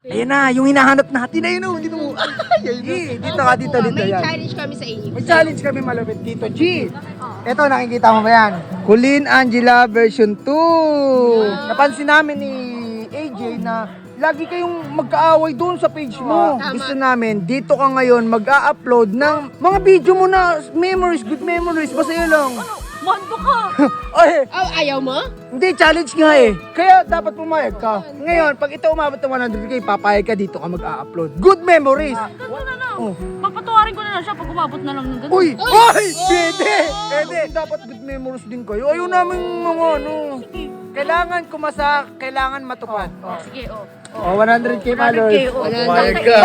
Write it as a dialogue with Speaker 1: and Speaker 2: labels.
Speaker 1: Ayan na, yung hinahanap natin. Ayun o, dito mo. Dito ka, dito.
Speaker 2: May
Speaker 1: Yan.
Speaker 2: challenge kami sa inyo.
Speaker 1: May challenge kami malapit dito, G. Ito, nakikita mo ba yan? Colleen Angela version 2. Napansin namin ni AJ na lagi kayong magkaaway doon sa page mo.
Speaker 2: Tama.
Speaker 1: Gusto namin, dito ka ngayon mag-a-upload ng mga video mo na memories, good memories. Basta yun lang.
Speaker 3: Mando ka!
Speaker 1: Ay,
Speaker 2: Oh, ayaw mo?
Speaker 1: hindi, challenge nga eh. Kaya dapat pumayag ka. Ngayon, pag ito umabot ng 100k, papayag ka dito ka mag-a-upload. Good memories.
Speaker 3: Ganun na lang.
Speaker 1: Oh.
Speaker 3: Papatawarin ko na lang siya pag umabot na lang ng ganun.
Speaker 1: Uy! Uy! Pwede! Pwede! Dapat good memories din kayo. Ayaw namin mga ano. Kailangan kumasa, kailangan matupad.
Speaker 3: Sige, oh.
Speaker 1: Oh, 100k followers.
Speaker 3: 100K, oh.
Speaker 1: Pumayag ka.